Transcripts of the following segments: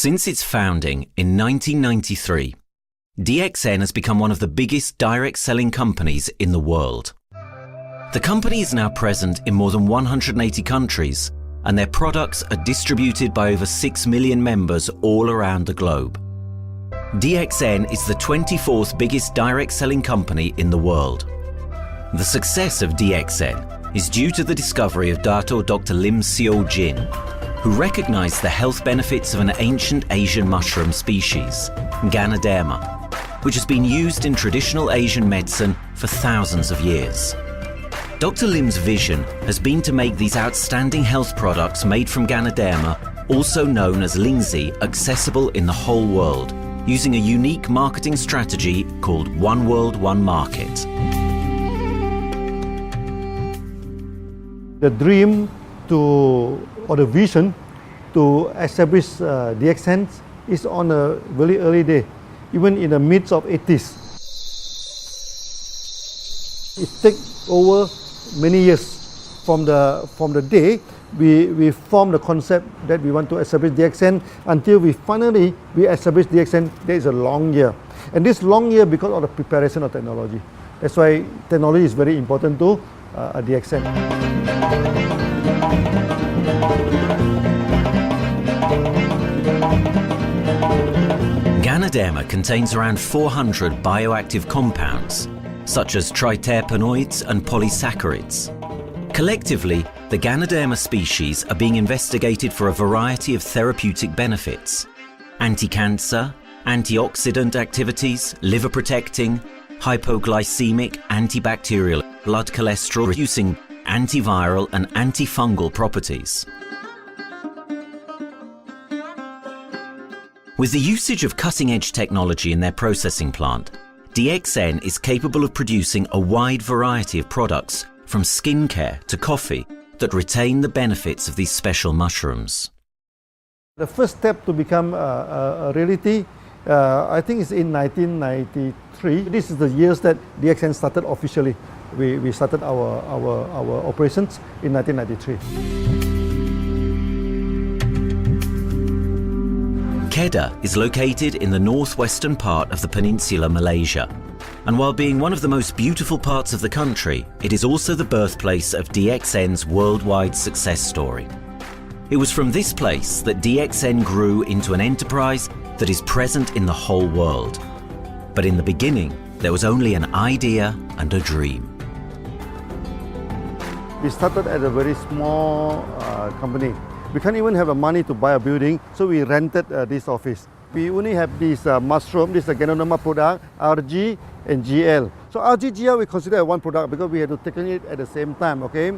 Since its founding in 1993, DXN has become one of the biggest direct selling companies in the world. The company is now present in more than 180 countries, and their products are distributed by over 6 million members all around the globe. DXN is the 24th biggest direct selling company in the world. The success of DXN is due to the discovery of Dr. Lim Seo Jin, who recognized the health benefits of an ancient Asian mushroom species, Ganoderma, which has been used in traditional Asian medicine for thousands of years. Dr. Lim's vision has been to make these outstanding health products made from Ganoderma, also known as Lingzi, accessible in the whole world, using a unique marketing strategy called One World, One Market. The dream or the vision to establish DXN is on a very early day, even in the midst of 80s. It takes over many years from the day we formed the concept that we want to establish DXN until we finally establish DXN. There is a long year, and this long year because of the preparation of technology. That's why technology is very important to DXN. Ganoderma contains around 400 bioactive compounds, such as triterpenoids and polysaccharides. Collectively, the Ganoderma species are being investigated for a variety of therapeutic benefits: anti-cancer, antioxidant activities, liver protecting, hypoglycemic, antibacterial, blood cholesterol reducing, antiviral and antifungal properties. With the usage of cutting-edge technology in their processing plant, DXN is capable of producing a wide variety of products, from skincare to coffee, that retain the benefits of these special mushrooms. The first step to become a reality, I think, is in 1993. This is the years that DXN started officially. We started our operations in 1993. Kedah is located in the northwestern part of the peninsula Malaysia, and while being one of the most beautiful parts of the country, it is also the birthplace of DXN's worldwide success story. It was from this place that DXN grew into an enterprise that is present in the whole world. But in the beginning, there was only an idea and a dream. We started at a very small company. We can't even have the money to buy a building, so we rented this office. We only have this mushroom, this is a Ganoderma product, RG and GL. So RG, GL we consider one product because we had to take it at the same time, okay?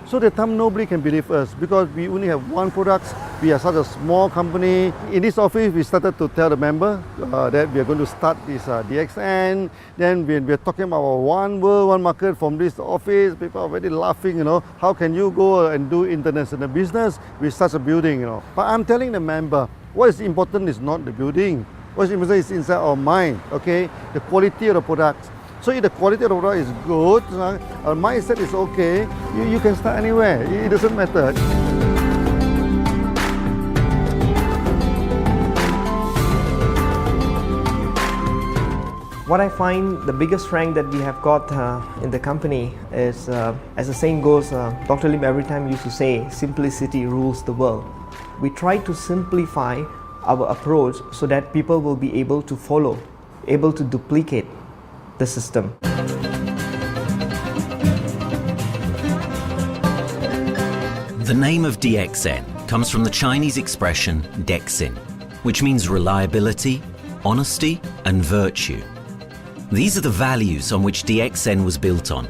So the time nobody can believe us because we only have one product. We are such a small company. In this office, we started to tell the member that we are going to start this DXN. Then we are talking about one world, one market from this office. People are already laughing, how can you go and do international business with such a building, But I'm telling the member, what is important is not the building. What is important is inside our mind, okay? The quality of the product. So if the quality of the product is good, our mindset is okay, you can start anywhere. It doesn't matter. What I find the biggest strength that we have got in the company is, as the saying goes, Dr. Lim every time used to say, simplicity rules the world. We try to simplify our approach so that people will be able to follow, able to duplicate the system. The name of DXN comes from the Chinese expression DXN, which means reliability, honesty and virtue. These are the values on which DXN was built on.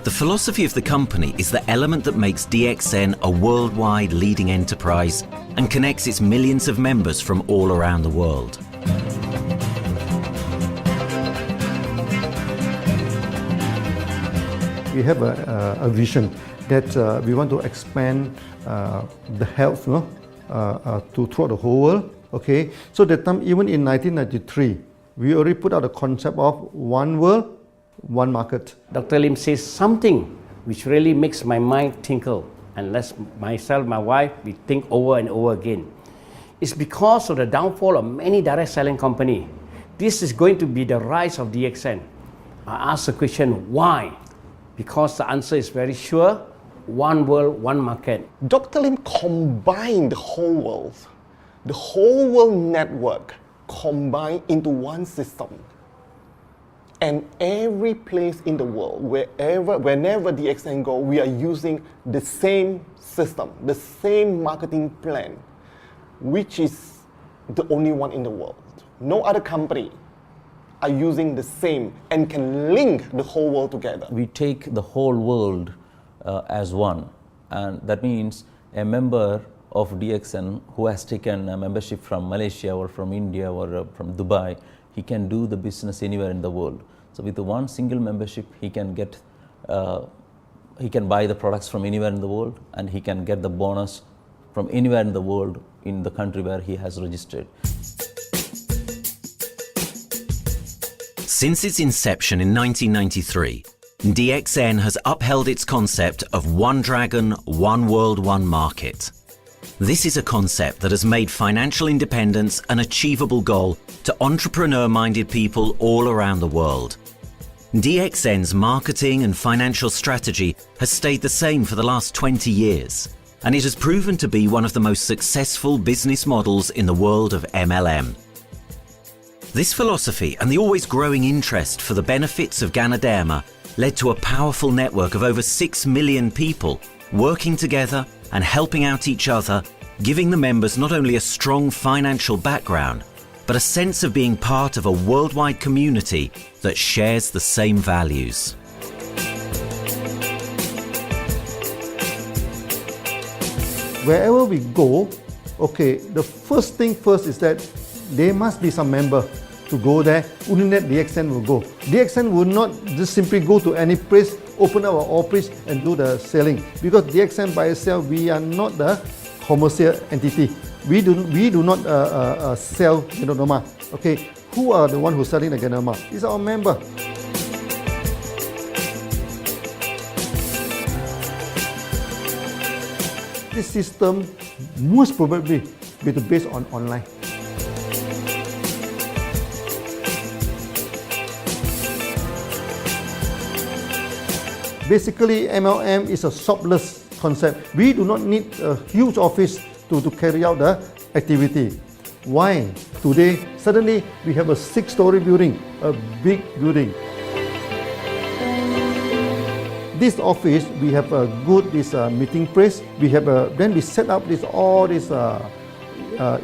The philosophy of the company is the element that makes DXN a worldwide leading enterprise and connects its millions of members from all around the world. We have a vision that we want to expand the health to throughout the whole world. Okay, so that time, even in 1993, we already put out a concept of one world, one market. Dr. Lim says something which really makes my mind tinkle, and let myself, my wife, we think over and over again. It's because of the downfall of many direct selling companies. This is going to be the rise of DXN. I ask the question, why? Because the answer is very sure, one world, one market. Dr. Lim combined the whole world network combined into one system. And every place in the world, whenever DXN go, we are using the same system, the same marketing plan, which is the only one in the world. No other company are using the same and can link the whole world together. We take the whole world as one, and that means a member of DXN who has taken a membership from Malaysia or from India or from Dubai, he can do the business anywhere in the world. So with the one single membership, he can get, he can buy the products from anywhere in the world, and he can get the bonus from anywhere in the world in the country where he has registered. Since its inception in 1993, DXN has upheld its concept of one dragon, one world, one market. This is a concept that has made financial independence an achievable goal to entrepreneur-minded people all around the world. DXN's marketing and financial strategy has stayed the same for the last 20 years, and it has proven to be one of the most successful business models in the world of MLM. This philosophy and the always growing interest for the benefits of Ganoderma led to a powerful network of over 6 million people working together and helping out each other, giving the members not only a strong financial background, but a sense of being part of a worldwide community that shares the same values. Wherever we go, okay, the first thing first is that there must be some member to go there. Only that DXN will go. DXN will not just simply go to any place, open our office and do the selling. Because DXN by itself, we are not the commercial entity. We do not sell Ganoderma. Okay, who are the one who's selling the Ganoderma? It's our member. This system most probably be based on online. Basically, MLM is a shopless concept. We do not need a huge office to carry out the activity. Why? Today, suddenly we have a 6-story building, a big building. This office, we have a good meeting place. We have then we set up all this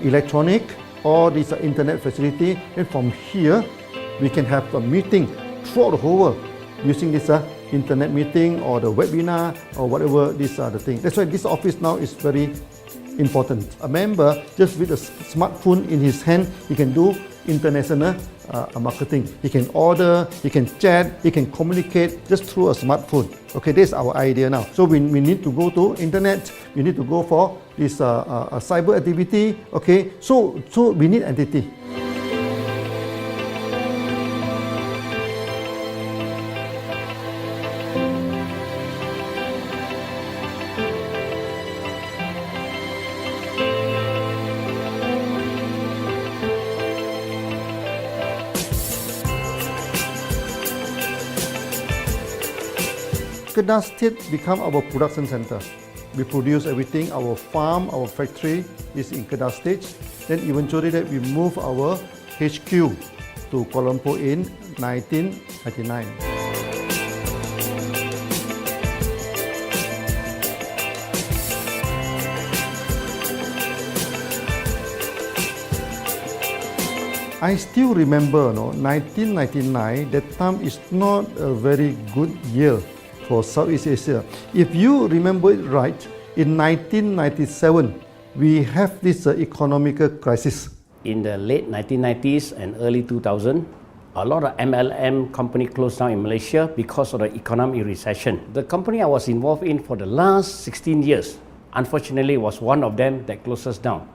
electronic, all this internet facility. And from here, we can have a meeting throughout the whole world using this internet meeting or the webinar or whatever these are the things. That's why this office now is very important. A member, just with a smartphone in his hand, he can do international marketing. He can order, he can chat, he can communicate just through a smartphone. Okay, that's our idea now. So we need to go to internet, we need to go for this cyber activity. Okay, so we need entity. Kedah State become our production center. We produce everything. Our farm, our factory is in Kedah State. Then eventually that we move our HQ to Kuala Lumpur in 1999. I still remember, 1999, that time is not a very good year for Southeast Asia. If you remember it right, in 1997, we have this economical crisis. In the late 1990s and early 2000, a lot of MLM company closed down in Malaysia because of the economic recession. The company I was involved in for the last 16 years, unfortunately, was one of them that closes down.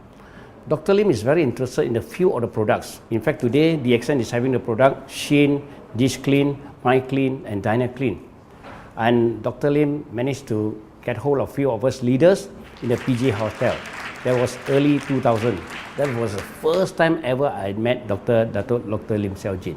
Dr. Lim is very interested in a few of the products. In fact, today, DXN is having the product Sheen, Dish Clean, My Clean, and Diner Clean. And Dr. Lim managed to get hold of a few of us leaders in the PJ Hotel. That was early 2000. That was the first time ever I met Dr. Lim Xiaojin.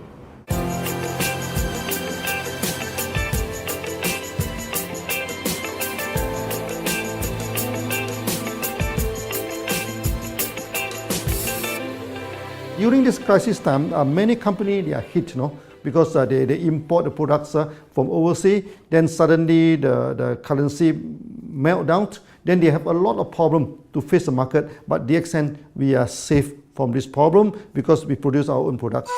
During this crisis time, many companies they are hit, because they import the products from overseas. Then suddenly the currency melt down. Then they have a lot of problem to face the market. But DXN, we are safe from this problem because we produce our own products.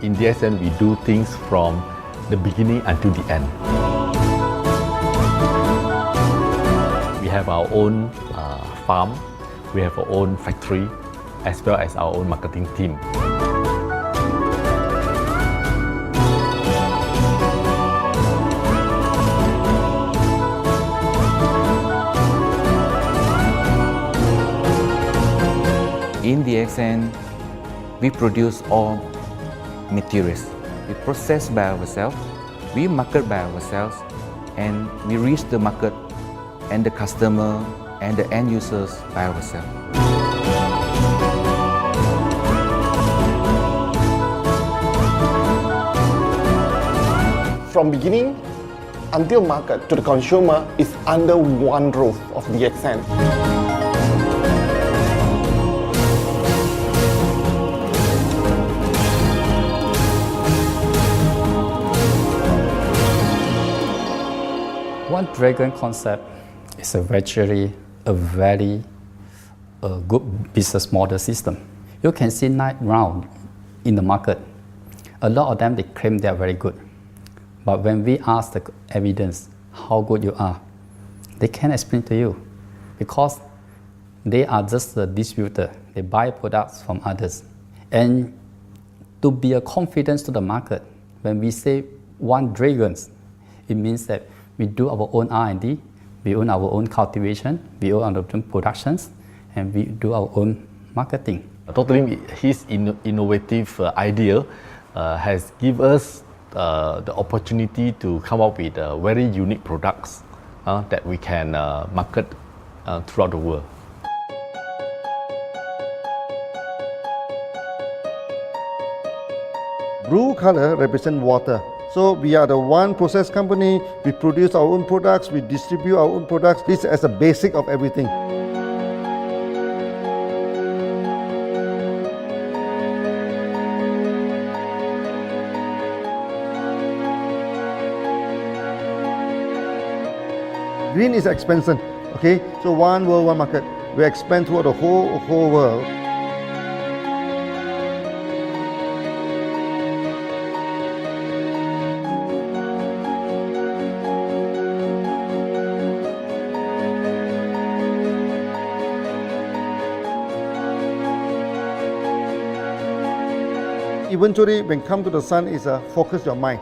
In DXN, we do things from the beginning until the end. We have our own farm, we have our own factory, as well as our own marketing team. In DXN, we produce all materials. We process by ourselves, we market by ourselves, and we reach the market and the customer and the end users by ourselves. From beginning until market to the consumer is under one roof of DXN. One Dragon concept is a very good business model system. You can see now in the market, a lot of them they claim they are very good. But when we ask the evidence how good you are, they can't explain to you because they are just a distributor. They buy products from others. And to be a confidence to the market, when we say One Dragons, it means that we do our own R&D, we own our own cultivation, we own our own productions, and we do our own marketing. Dr. Lim, his innovative idea has given us the opportunity to come up with very unique products that we can market throughout the world. Blue color represents water. So we are the one process company, we produce our own products, we distribute our own products. This is as a basic of everything. Green is expansion, okay? So one world, one market. We expand throughout the whole world. Eventually, when come to the sun, is focus your mind.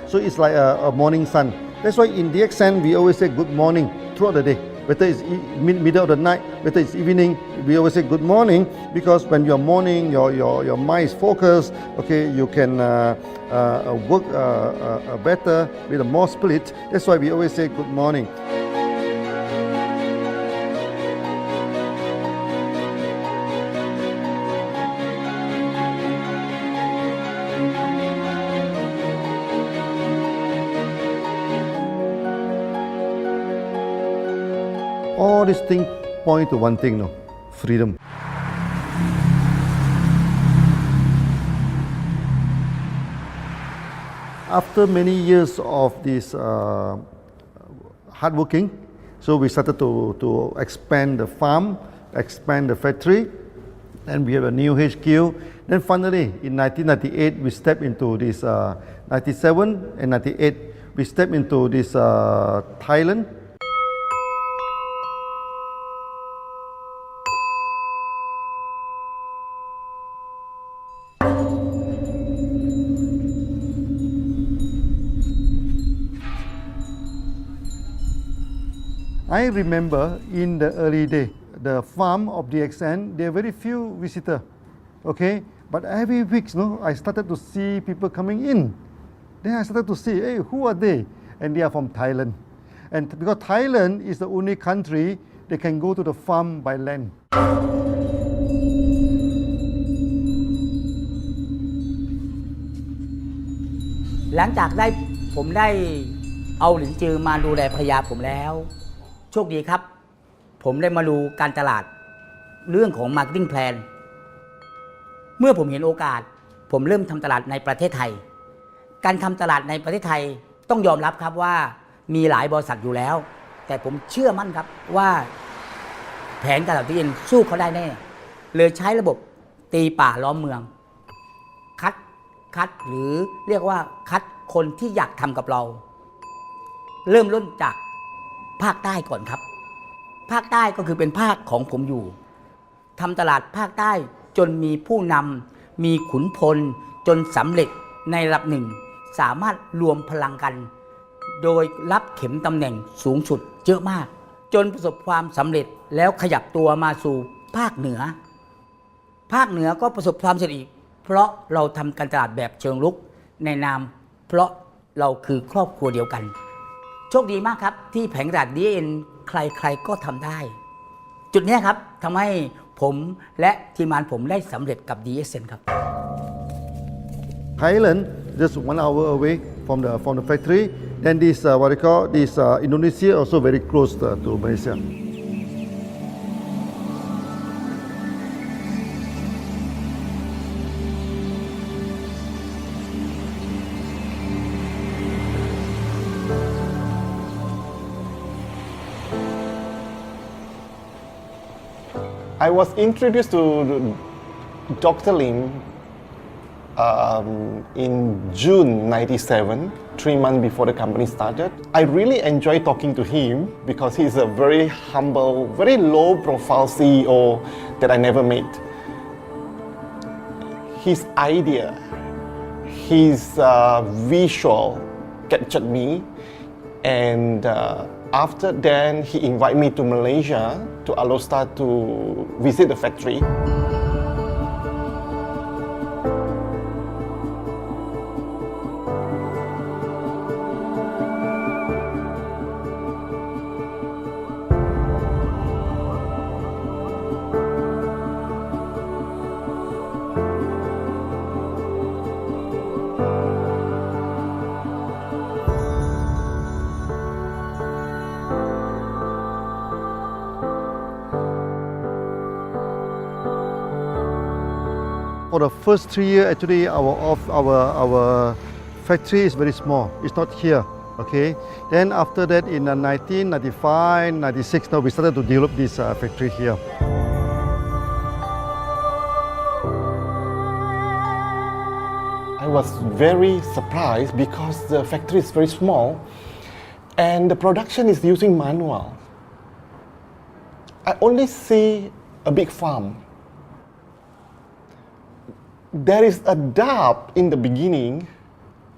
So it's like a morning sun. That's why in DXN, we always say good morning throughout the day. Whether it's middle of the night, whether it's evening, we always say good morning because when you're morning, your mind is focused. Okay, you can work better with a more spirit. That's why we always say good morning. All these things point to one thing, freedom. After many years of this hard working, so we started to expand the farm, expand the factory, and we have a new HQ. Then finally, in 1998, we stepped into this, 97 and 98, we stepped into this Thailand. I remember in the early day, the farm of DXN, there are very few visitors, okay? But every week, I started to see people coming in. Then I started to see, hey, who are they? And they are from Thailand. And because Thailand is the only country they can go to the farm by land. หลังจากผมได้เอาหลินจือมาดูแลภรรยาผมแล้วโชคดีครับผมได้มาดูการตลาดเรื่องของ Marketing Plan เมื่อผมเห็นโอกาสผมเริ่มทำตลาดในประเทศไทยการทำตลาดในประเทศไทยต้องยอมรับครับว่ามีหลายบริษัทอยู่แล้วแต่ผมเชื่อมั่นครับว่าแผนการตลาดที่เอ็นสู้เขาได้แน่เลยใช้ระบบตีป่าล้อมเมืองคัดหรือเรียกว่าคัดคนที่อยากทำกับเราเริ่มต้นจากภาคใต้ก่อนครับภาคใต้ก็คือเป็นภาคของผมอยู่ทำตลาดภาคใต้จนมีผู้นำมีขุนพลจนสำเร็จในระดับหนึ่งสามารถรวมพลังกันโดยรับเข็มตำแหน่งสูงสุดเยอะมากจนประสบความสำเร็จแล้วขยับตัวมาสู่ภาคเหนือก็ประสบความสำเร็จอีกเพราะเราทำการตลาดแบบเชิงรุกในนามเพราะเราคือครอบครัวเดียวกันโชคดีมากครับที่แผงตลาด DXN ใครๆก็ทำได้จุดนี้ครับทำให้ผมและทีมงานผมได้สำเร็จกับ DXN ครับ Thailand just 1 hour away from the factory. Then this what they call this Indonesia also very close to Malaysia. I was introduced to Dr. Lim in June '97, 3 months before the company started. I really enjoyed talking to him because he's a very humble, very low-profile CEO that I never met. His idea, his visual captured me, and after then he invited me to Malaysia to Alostar to visit the factory. For the first 3 years, actually, our factory is very small. It's not here, okay. Then after that, in 1995, 96, now we started to develop this factory here. I was very surprised because the factory is very small and the production is using manual. I only see a big farm. There is a doubt in the beginning,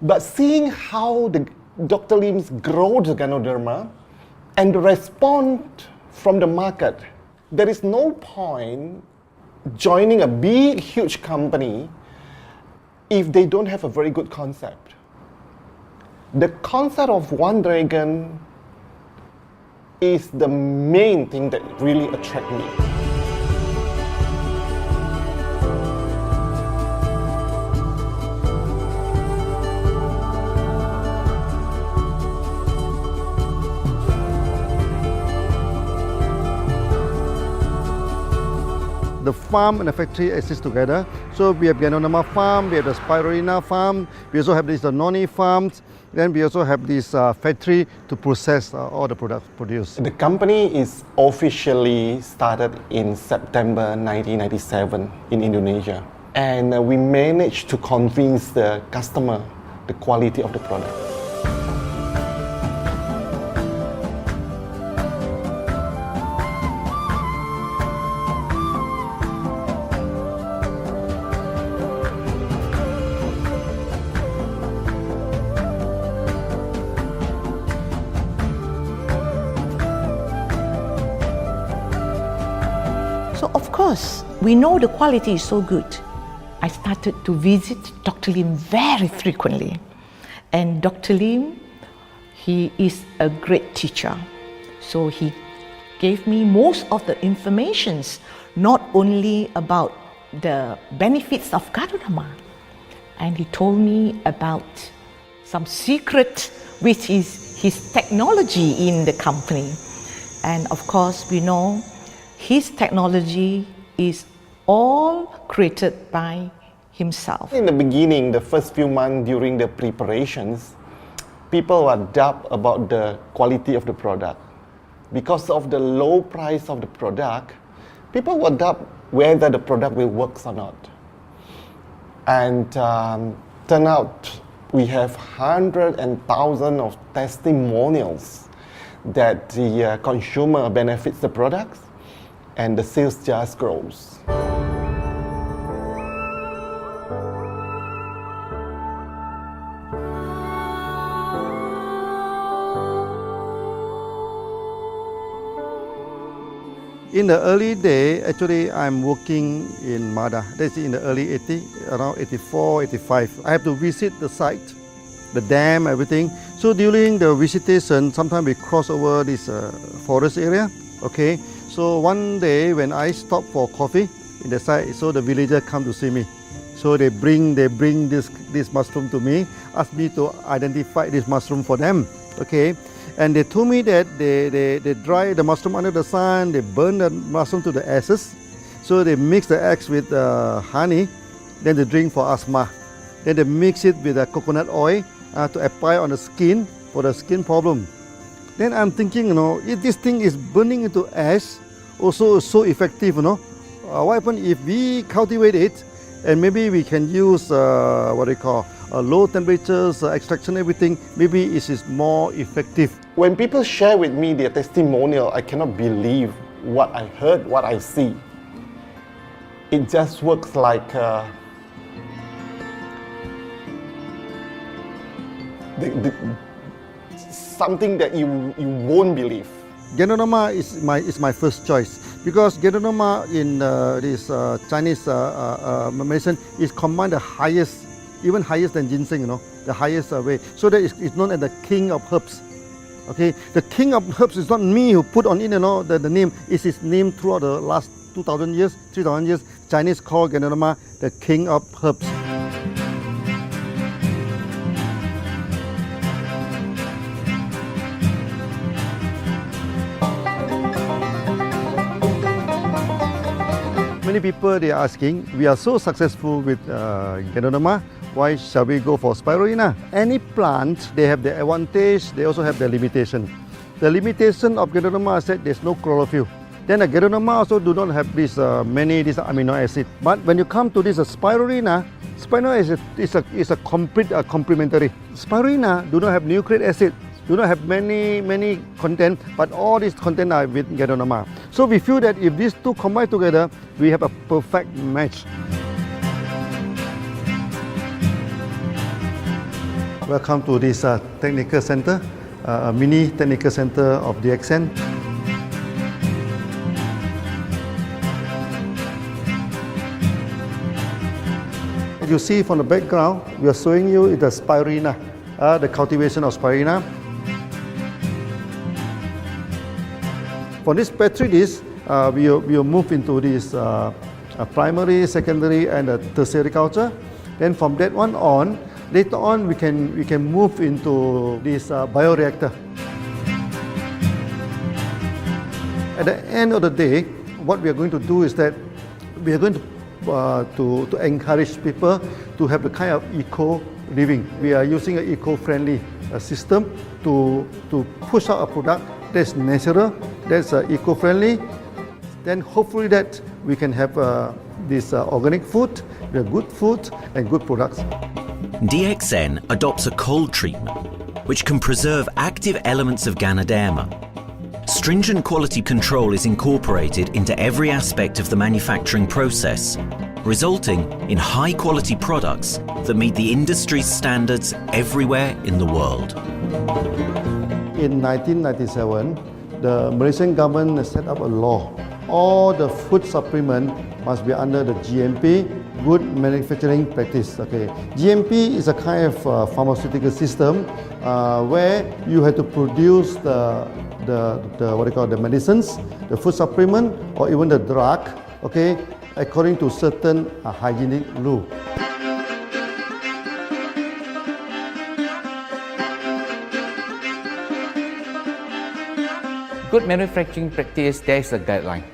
but seeing how Dr. Lim's grow the Ganoderma and the response from the market, there is no point joining a big, huge company if they don't have a very good concept. The concept of One Dragon is the main thing that really attracts me. The farm and the factory exist together. So we have Ganoderma farm, we have the Spirulina farm, we also have the noni farms, then we also have this factory to process all the products produced. The company is officially started in September 1997 in Indonesia. And we managed to convince the customer the quality of the product. because we know the quality is so good, I started to visit Dr. Lim very frequently. And Dr. Lim, he is a great teacher. So he gave me most of the informations, not only about the benefits of Gadonama, and he told me about some secret, which is his technology in the company. And of course, we know his technology is all created by himself. In the beginning, the first few months during the preparations, people were doubt about the quality of the product. Because of the low price of the product, people were doubt whether the product will work or not. And turn out we have hundreds and thousands of testimonials that the consumer benefits the products and the sales just grows. In the early day, actually, I'm working in Mada. That's in the early 80s, around 84, 85. I have to visit the site, the dam, everything. So during the visitation, sometimes we cross over this forest area. Okay. So one day when I stop for coffee in the site, so the villager come to see me. So they bring this mushroom to me, ask me to identify this mushroom for them. Okay. And they told me that they dry the mushroom under the sun, they burn the mushroom to the ashes. So they mix the eggs with honey, then they drink for asthma. Then they mix it with coconut oil to apply on the skin for the skin problem. Then I'm thinking, if this thing is burning into ash, also so effective, what happens if we cultivate it and maybe we can use low temperatures, extraction, everything, maybe it is more effective. When people share with me their testimonial, I cannot believe what I heard, what I see. It just works like something that you won't believe. Gadonama is my first choice because Gadonama in this Chinese medicine is combined the highest, even higher than ginseng, the highest way. So that it's known as the king of herbs. Okay, the king of herbs is not me who put on it, the name. It's his name throughout the last 2,000 years, 3,000 years. Chinese call Gadonama the king of herbs. Many people they are asking, we are so successful with Gadonama, why shall we go for Spirulina? Any plant, they have the advantage, they also have the limitation. The limitation of Gadonama is that there's no chlorophyll. Then the Gadonama also do not have this many amino acid. But when you come to this Spirulina, Spirulina is a complete complementary. Spirulina do not have nucleic acid, do not have many content, but all these content are with Gadonama. So we feel that if these two combine together, we have a perfect match. Welcome to this technical center, a mini technical center of DXN. As you see from the background, we are showing you the Spirulina, the cultivation of Spirulina. For this petri dish, we will move into this primary, secondary, and tertiary culture. Then from that one on, later on we can move into this bioreactor. At the end of the day, what we are going to do is that we are going to encourage people to have the kind of eco living. We are using an eco-friendly system to push out a product that's natural, that's eco-friendly. Then hopefully that we can have this organic food, good food and good products. DXN adopts a cold treatment which can preserve active elements of Ganoderma. Stringent quality control is incorporated into every aspect of the manufacturing process, resulting in high-quality products that meet the industry's standards everywhere in the world. In 1997, the Malaysian government set up a law all the food supplement must be under the GMP, Good Manufacturing Practice. Okay, GMP is a kind of pharmaceutical system where you have to produce the what you call the medicines, the food supplement, or even the drug. Okay, according to certain hygienic rule. Good manufacturing practice, there is a guideline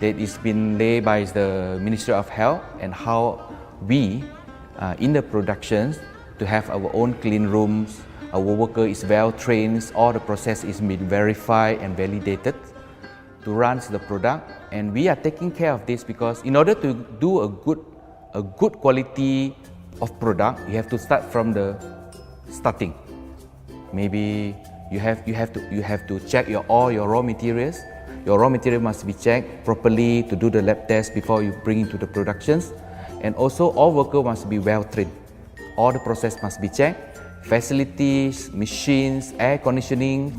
that is been laid by the Ministry of Health, and how we in the productions to have our own clean rooms, our worker is well trained, all the process is been verified and validated to run the product, and we are taking care of this because in order to do a good quality of product, you have to start from the starting. Maybe you have to check all your raw materials. Your raw material must be checked properly to do the lab test before you bring into the productions, and also all workers must be well trained. All the process must be checked. Facilities, machines, air conditioning.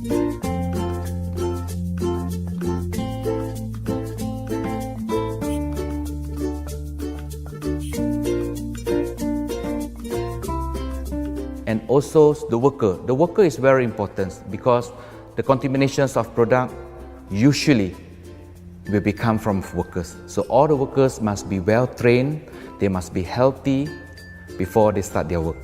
And also the worker. The worker is very important because the contaminations of product usually will become from workers. So all the workers must be well trained, they must be healthy before they start their work.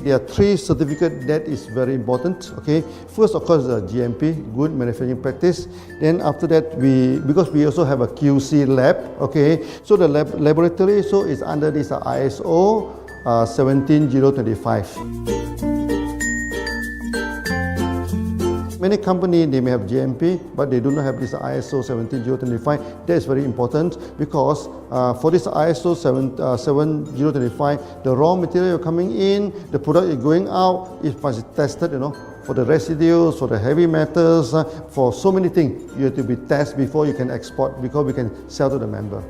There are 3 certificates that is very important. Okay, first of course the GMP, Good Manufacturing Practice. Then after that because we also have a QC lab. Okay, so the laboratory is under this ISO 17025. Many companies, they may have GMP, but they do not have this ISO 17025. That is very important because for this ISO 7025, the raw material coming in, the product is going out, it must be tested, for the residues, for the heavy metals, for so many things. You have to be tested before you can export, because we can sell to the member.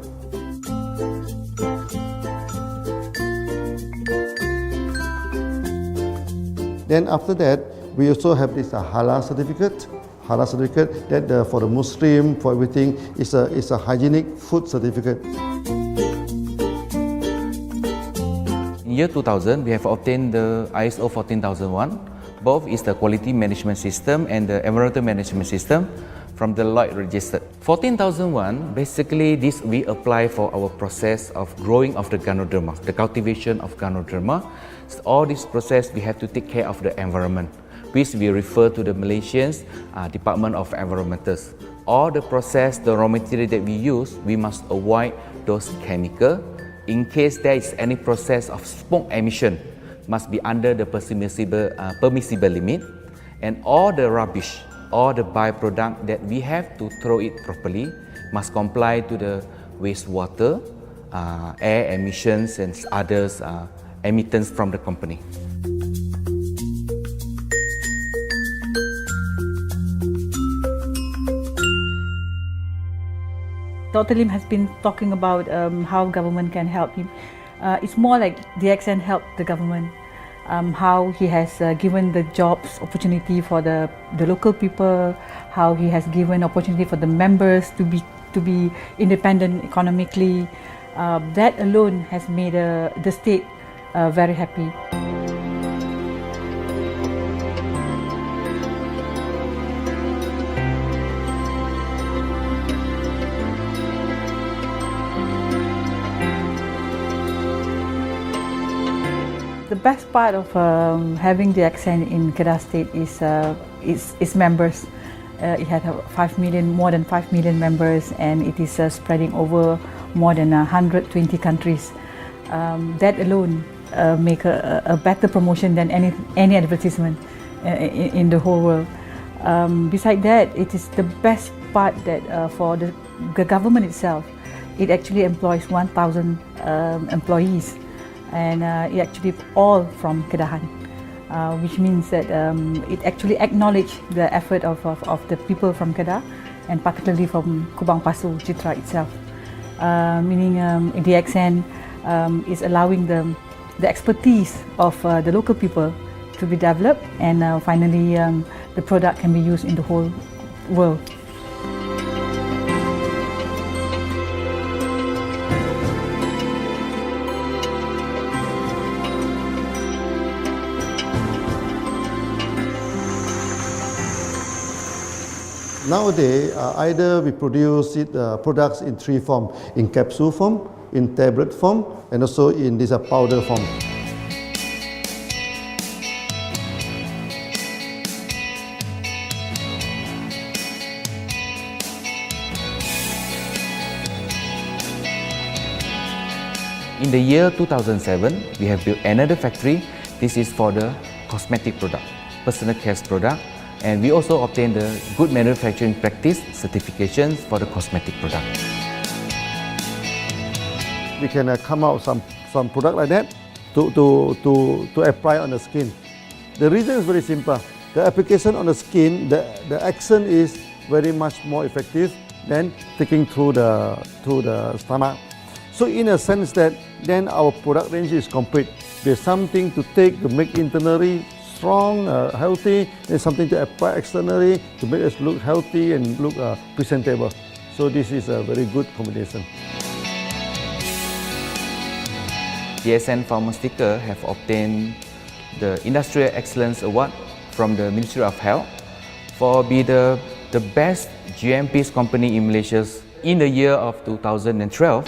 Then after that, we also have this halal certificate. Halal certificate that for the Muslim, for everything, is a hygienic food certificate. In year 2000, we have obtained the ISO 14001. Both is the quality management system and the environmental management system from the Lloyd registered. 14001, basically this we apply for our process of growing of the Ganoderma, the cultivation of Ganoderma. So all this process we have to take care of the environment, which we refer to the Malaysians Department of Environmentals. All the process, the raw material that we use, we must avoid those chemicals. In case there is any process of smoke emission, must be under the permissible limit, and all the rubbish, all the byproduct that we have to throw it properly must comply to the wastewater, air emissions and others emittance from the company. Dr. Lim has been talking about how government can help him. It's more like DXN helped the government, how he has given the jobs opportunity for the local people, how he has given opportunity for the members to be independent economically. That alone has made the state very happy. The best part of having the DXN in Kedah State is members. It had more than 5 million members, and it is spreading over more than 120 countries. That alone make a better promotion than any advertisement in the whole world. Besides that, it is the best part that for the government itself, it actually employs 1,000 employees, and it actually all from Kedahan, which means that it actually acknowledges the effort of the people from Kedah, and particularly from Kubang Pasu Citra itself. Meaning DXN is allowing the expertise of the local people to be developed, and finally the product can be used in the whole world. Nowadays, either we produce products in three forms: in capsule form, in tablet form, and also in this powder form. In the year 2007, we have built another factory. This is for the cosmetic product, personal care product, and we also obtained the Good Manufacturing Practice certifications for the cosmetic product. We can come out some product like that to apply on the skin. The reason is very simple. The application on the skin, the action is very much more effective than taking through the stomach. So in a sense that then our product range is complete. There's something to take to make internally strong, healthy. There's something to apply externally to make us look healthy and look presentable. So this is a very good combination. DXN Pharmaceutical have obtained the Industrial Excellence Award from the Ministry of Health for being the best GMP company in Malaysia in the year of 2012.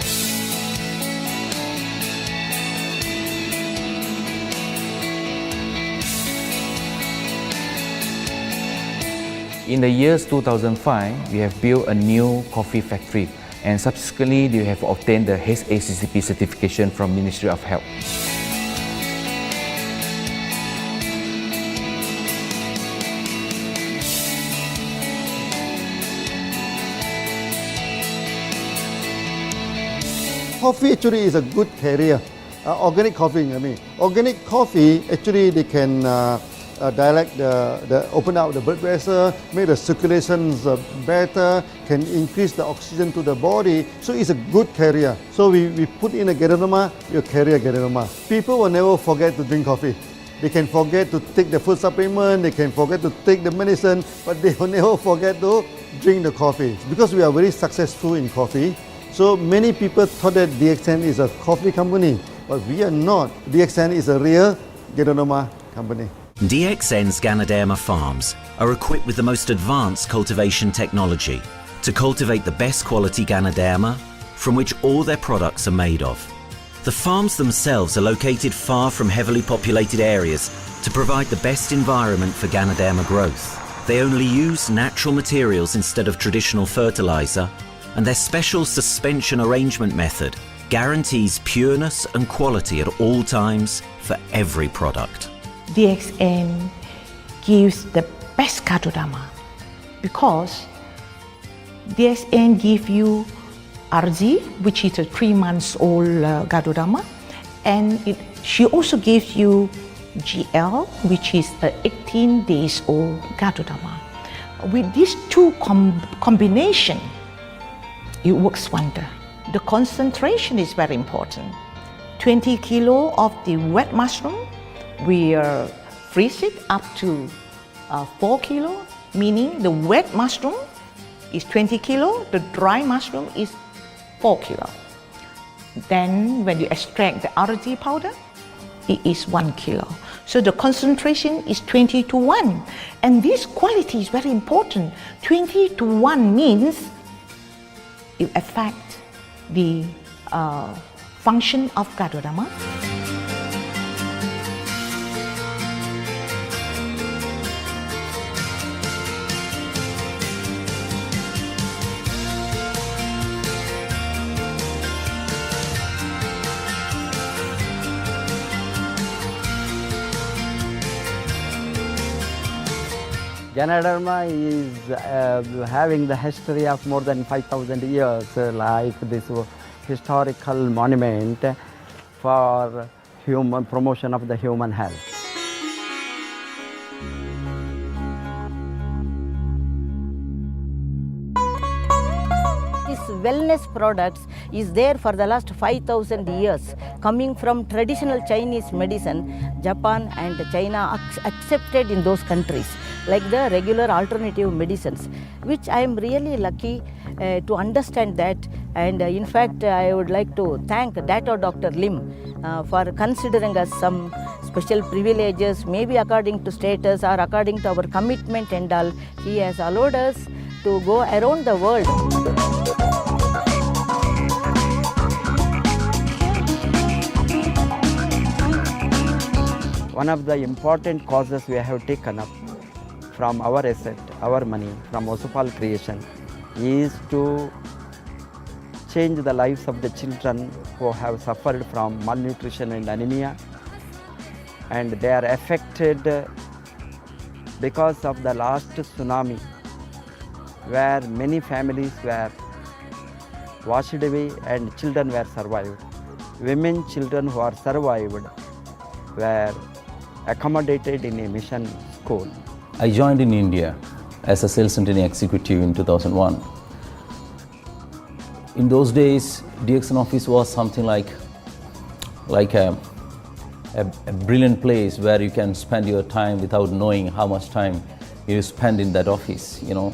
In the years 2005, we have built a new coffee factory, and subsequently we have obtained the HACCP certification from Ministry of Health. Coffee actually is a good carrier. Organic coffee, I mean. Organic coffee, actually they can dilate open up the blood vessel, make the circulations better, can increase the oxygen to the body. So it's a good carrier. So we put in a Ganoderma, you carry a Ganoderma. People will never forget to drink coffee. They can forget to take the food supplement, they can forget to take the medicine, but they will never forget to drink the coffee. Because we are very successful in coffee, so many people thought that DXN is a coffee company, but we are not. DXN is a real Ganoderma company. DXN's Ganoderma farms are equipped with the most advanced cultivation technology to cultivate the best quality Ganoderma from which all their products are made of. The farms themselves are located far from heavily populated areas to provide the best environment for Ganoderma growth. They only use natural materials instead of traditional fertilizer, and their special suspension arrangement method guarantees pureness and quality at all times for every product. DXN gives the best Ganoderma because DXN gives you RZ, which is a 3 months old Ganoderma, and she also gives you GL, which is a 18 days old Ganoderma. With these two combination, it works wonder. The concentration is very important. 20 kilo of the wet mushroom, we freeze it up to 4 kilo, meaning the wet mushroom is 20 kilo, the dry mushroom is 4 kilo. Then when you extract the RZ powder, it is 1 kilo. So the concentration is 20 to 1. And this quality is very important. 20 to 1 means it affects the function of Ganoderma. Ganoderma is having the history of more than 5,000 years, like this historical monument for human promotion of the human health. It's wellness products is there for the last 5,000 years, coming from traditional Chinese medicine. Japan and China accepted in those countries, like the regular alternative medicines, which I am really lucky to understand that. And in fact, I would like to thank Dr. Lim for considering us some special privileges, maybe according to status or according to our commitment and all. He has allowed us to go around the world. One of the important causes we have taken up from our asset, our money, from Osopal creation, is to change the lives of the children who have suffered from malnutrition and anemia, and they are affected because of the last tsunami, where many families were washed away and children were survived. Women, children who are survived were accommodated in a mission school. I joined in India as a sales and training executive in 2001. In those days, DXN office was something like a brilliant place where you can spend your time without knowing how much time you spend in that office. You know,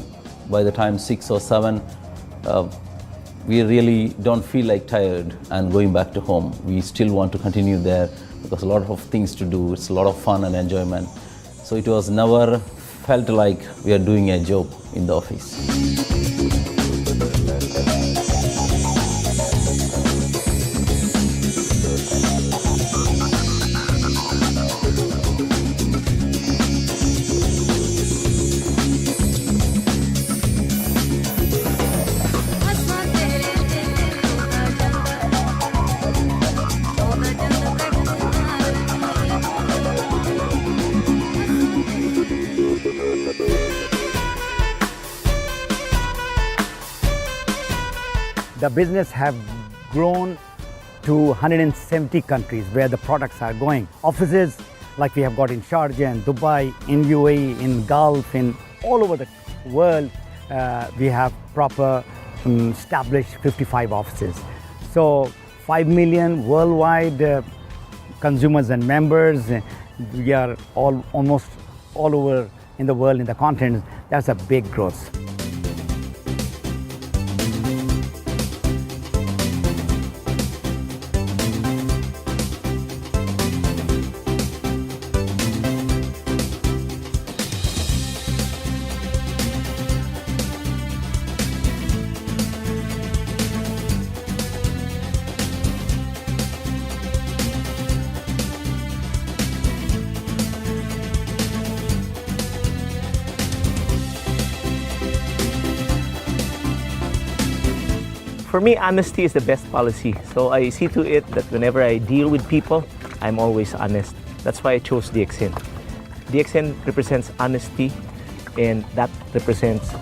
by the time 6 or 7, we really don't feel like tired and going back to home. We still want to continue there because a lot of things to do. It's a lot of fun and enjoyment. So it was never felt like we are doing a job in the office. The business have grown to 170 countries where the products are going. Offices like we have got in Sharjah and Dubai, in UAE, in Gulf, in all over the world, we have proper established 55 offices. So 5 million worldwide consumers and members. We are almost all over in the world, in the continent. That's a big growth. For me, honesty is the best policy. So I see to it that whenever I deal with people, I'm always honest. That's why I chose DXN. DXN represents honesty, and that represents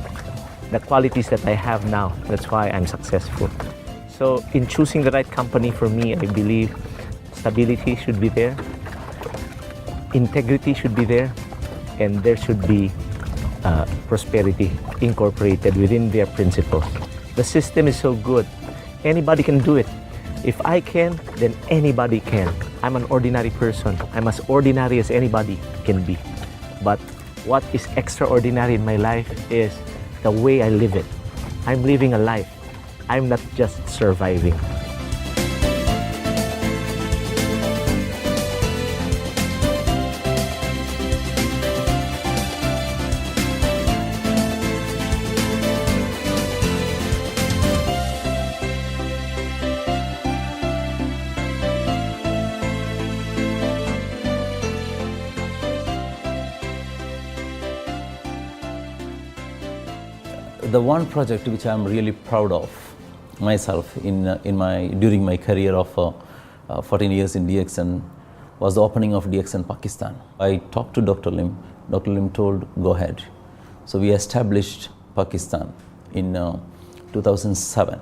the qualities that I have now. That's why I'm successful. So in choosing the right company for me, I believe stability should be there, integrity should be there, and there should be prosperity incorporated within their principles. The system is so good. Anybody can do it. If I can, then anybody can. I'm an ordinary person. I'm as ordinary as anybody can be. But what is extraordinary in my life is the way I live it. I'm living a life. I'm not just surviving. The one project which I'm really proud of myself during my career of 14 years in DXN was the opening of DXN Pakistan. I talked to Dr. Lim. Dr. Lim told, go ahead. So we established Pakistan in 2007.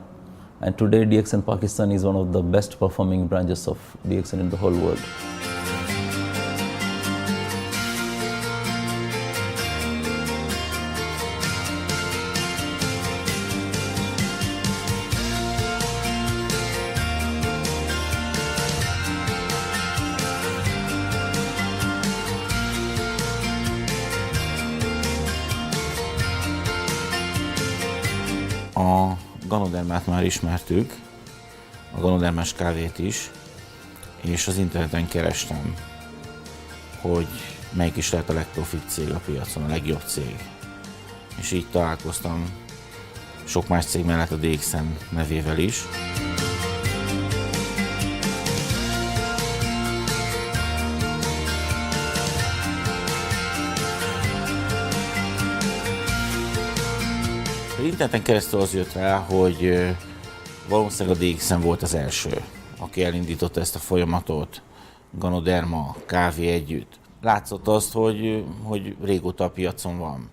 And today DXN Pakistan is one of the best performing branches of DXN in the whole world. A ganodermát már ismertük, a ganodermás kávét is, és az interneten kerestem, hogy melyik is lehet a legprofit cég a piacon, a legjobb cég. És így találkoztam sok más cég mellett a DXN nevével is. Interneten keresztül az jött rá, hogy valószínűleg a DXN volt az első, aki elindította ezt a folyamatot, ganoderma, kávé együtt. Látszott azt, hogy régóta a piacon van.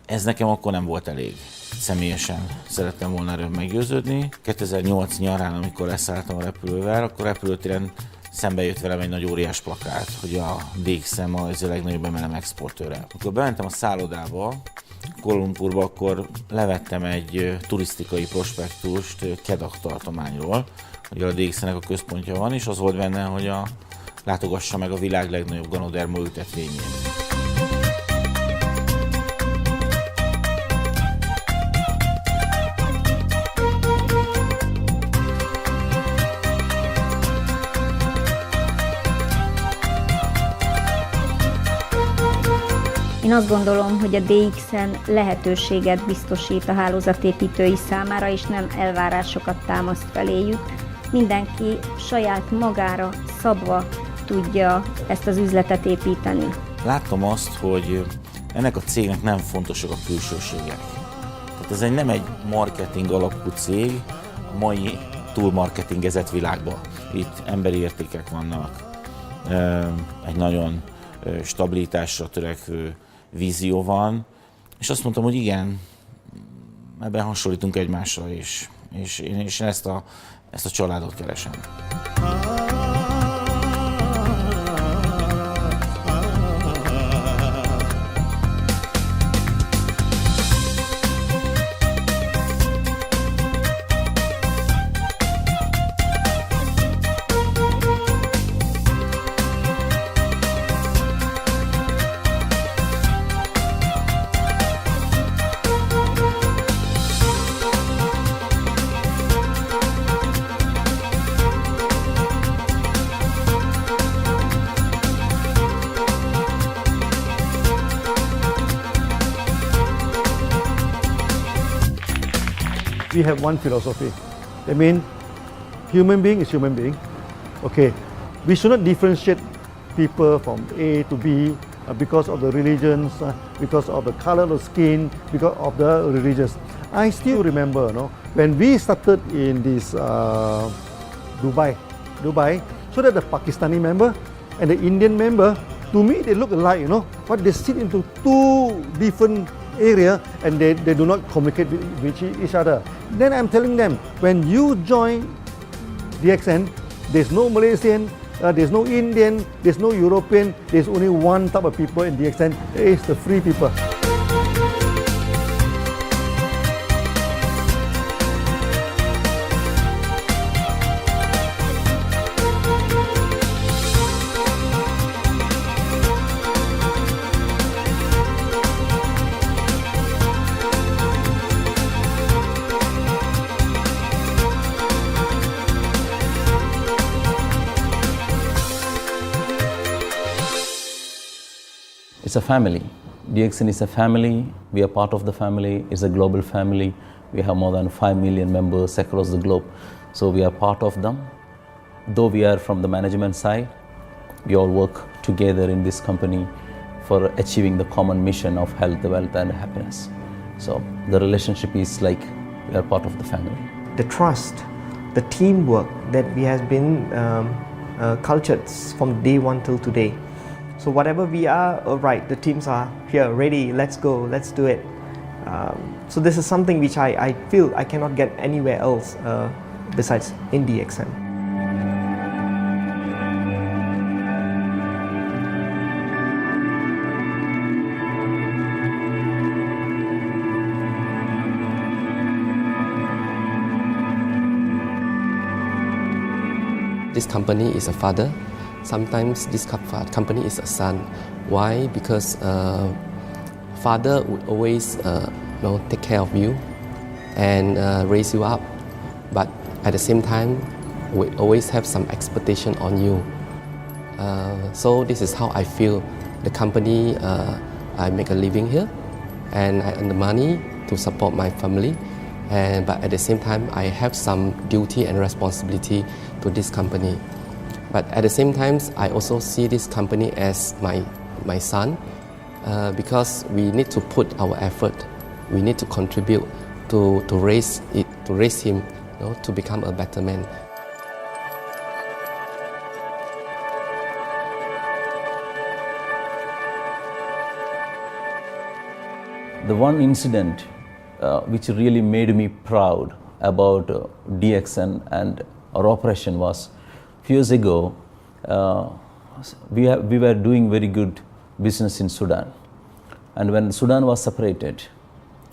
Ez nekem akkor nem volt elég. Személyesen szerettem volna erről meggyőződni. 2008 nyarán, amikor leszálltam a repülővel, akkor repülőtéren szembe jött velem egy nagy óriás plakát, hogy a DXN az a legnagyobb MLM exportőre. Amikor bementem a szállodába, Kuala Lumpurba, akkor levettem egy turisztikai prospektust Kedah tartományról, hogy a DXN-nek a központja van, és az volt benne, hogy látogassa meg a világ legnagyobb ganoderma ültetvényét. Én azt gondolom, hogy a DXN lehetőséget biztosít a hálózatépítői számára, és nem elvárásokat támaszt feléjük. Mindenki saját magára szabva tudja ezt az üzletet építeni. Láttam azt, hogy ennek a cégnek nem fontosak a külsőségek. Tehát ez nem egy marketing alapú cég a mai túlmarketingezett világban. Itt emberi értékek vannak, egy nagyon stabilitásra törekvő vízió van, és azt mondtam, hogy igen, ebben hasonlítunk egymásra, és én ezt a családot keresem. We have one philosophy. I mean, human being is human being. Okay, we should not differentiate people from A to B because of the religions, because of the color of skin, because of the religions. I still remember, when we started in this Dubai, so that the Pakistani member and the Indian member, to me they look alike, but they sit into two different area and they do not communicate with each other. Then I'm telling them, when you join DXN, there's no Malaysian, there's no Indian, there's no European, there's only one type of people in DXN, it's the free people. It's a family. DXN is a family. We are part of the family. It's a global family. We have more than 5 million members across the globe. So we are part of them. Though we are from the management side, we all work together in this company for achieving the common mission of health, wealth and happiness. So the relationship is like we are part of the family. The trust, the teamwork that we has been cultured from day one till today. So whatever we are, right, the teams are here, ready, let's go, let's do it. So this is something which I feel I cannot get anywhere else besides in DXN. This company is a father. Sometimes this company is a son. Why? Because father would always take care of you, and raise you up. But at the same time, we always have some expectation on you. So this is how I feel. The company, I make a living here, and I earn the money to support my family. But at the same time, I have some duty and responsibility to this company. But at the same time, I also see this company as my son, because we need to put our effort. We need to contribute to raise him, to become a better man. The one incident which really made me proud about DXN and our operation was a few years ago. We were doing very good business in Sudan, and when Sudan was separated,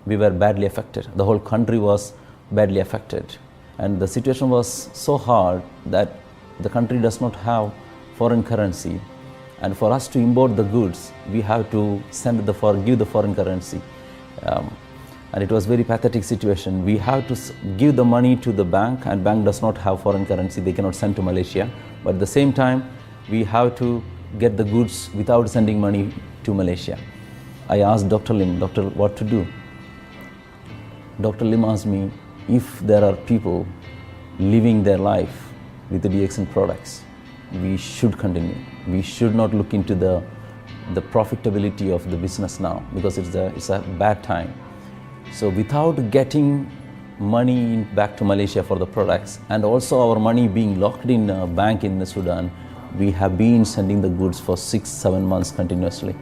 we were badly affected. The whole country was badly affected, and the situation was so hard that the country does not have foreign currency, and for us to import the goods, we have to give the foreign currency. And it was very pathetic situation. We have to give the money to the bank, and bank does not have foreign currency. They cannot send to Malaysia. But at the same time, we have to get the goods without sending money to Malaysia. I asked Dr. Lim, doctor, what to do? Dr. Lim asked me if there are people living their life with the DXN products, we should continue. We should not look into the profitability of the business now, because it's a bad time. So without getting money back to Malaysia for the products, and also our money being locked in a bank in Sudan, we have been sending the goods for 6-7 months continuously.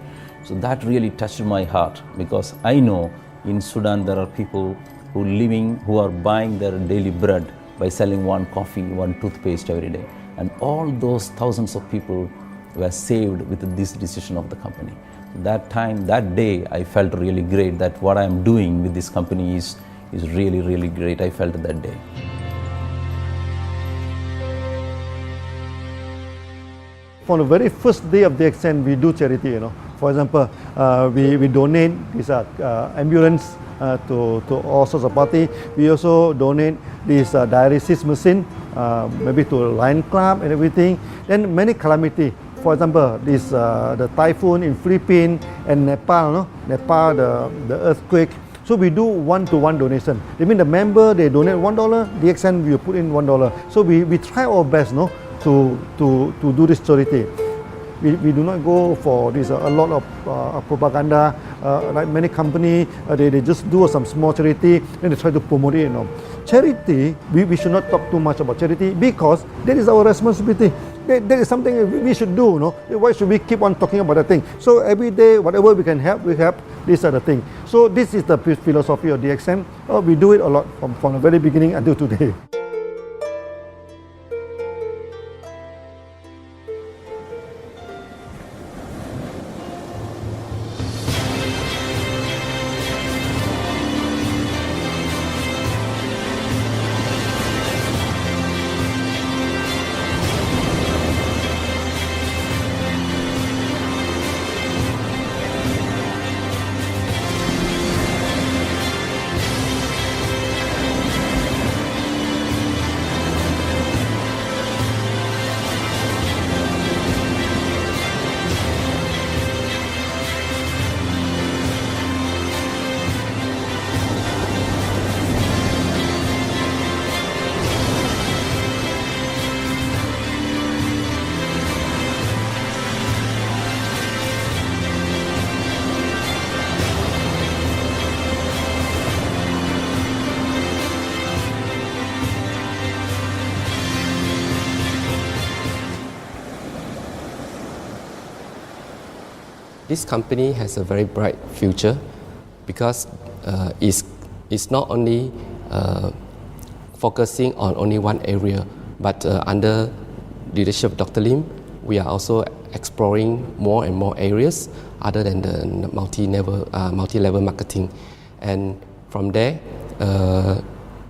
So that really touched my heart, because I know in Sudan there are people who are buying their daily bread by selling one coffee, one toothpaste every day. And all those thousands of people were saved with this decision of the company. That day, I felt really great that what I am doing with this company is really, really great. I felt that day. From the very first day of DXN, we do charity. For example, we donate this ambulance to all sorts of party. We also donate this dialysis machine, maybe to Lion Club and everything. Then many calamity. For example, the typhoon in Philippines and Nepal, the earthquake. So we do one-to-one donation. I mean, the member, they donate $1, DXN will put in $1. So we try our best, to do this charity. We do not go for this a lot of propaganda, like many companies. They just do some small charity and they try to promote it. Charity, we should not talk too much about charity, because that is our responsibility. That is something we should do. Why should we keep on talking about that thing? So every day, whatever we can help, we help. These are the things. So this is the philosophy of DXN. We do it a lot from the very beginning until today. This company has a very bright future, because it's not only focusing on only one area, but under leadership of Dr. Lim, we are also exploring more and more areas other than the multi-level marketing. And from there,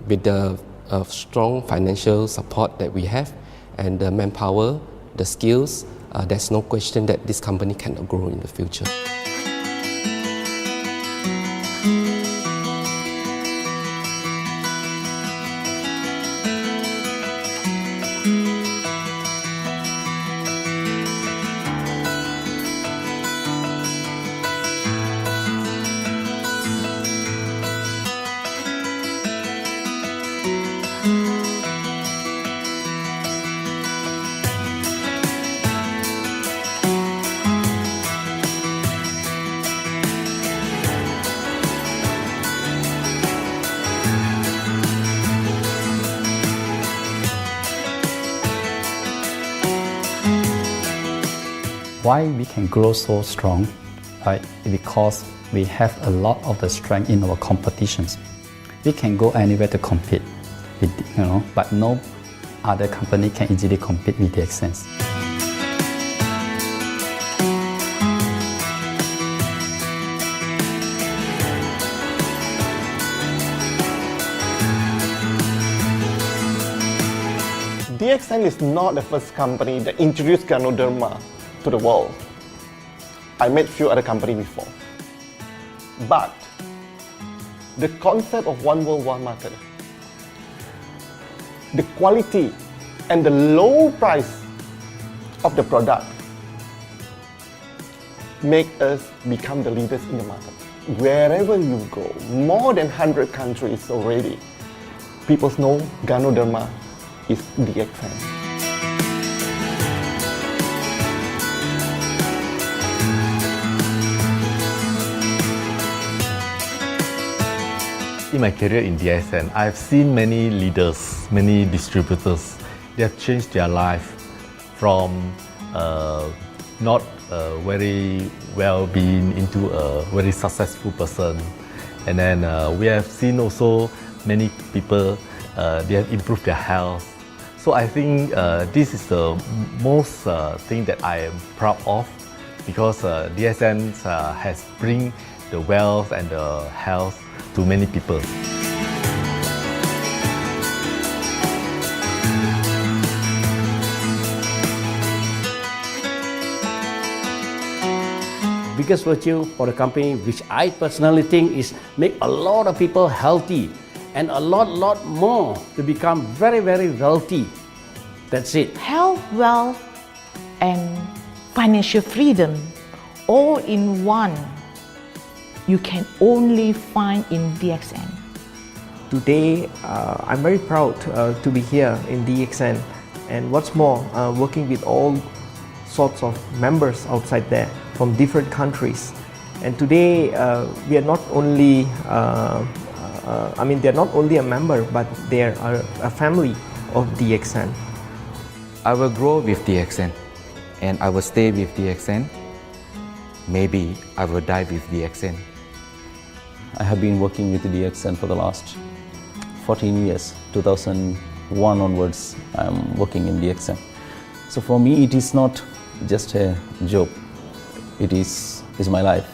with the strong financial support that we have and the manpower, the skills, there's no question that this company cannot grow in the future. Why we can grow so strong? Right? Because we have a lot of the strength in our competitions. We can go anywhere to compete, with, but no other company can easily compete with DXN. DXN is not the first company that introduced Ganoderma to the world. I met few other companies before. But the concept of one world, one market, the quality and the low price of the product make us become the leaders in the market. Wherever you go, more than 100 countries already, people know Ganoderma is DXN. In my career in DXN, I've seen many leaders, many distributors. They have changed their life from not very well-being into a very successful person. And then we have seen also many people, they have improved their health. So I think this is the most thing that I am proud of, because DXN has bring the wealth and the health to many people. Biggest virtue for the company, which I personally think is make a lot of people healthy and a lot more to become very wealthy. That's it. Health, wealth, and financial freedom all in one. You can only find in DXN. Today, I'm very proud to be here in DXN, and what's more, working with all sorts of members outside there from different countries. And today, we are not only, they're not only a member, but they're a family of DXN. I will grow with DXN, and I will stay with DXN. Maybe I will die with DXN. I have been working with DXN for the last 14 years. 2001 onwards, I am working in DXN. So for me, it is not just a job. It is my life.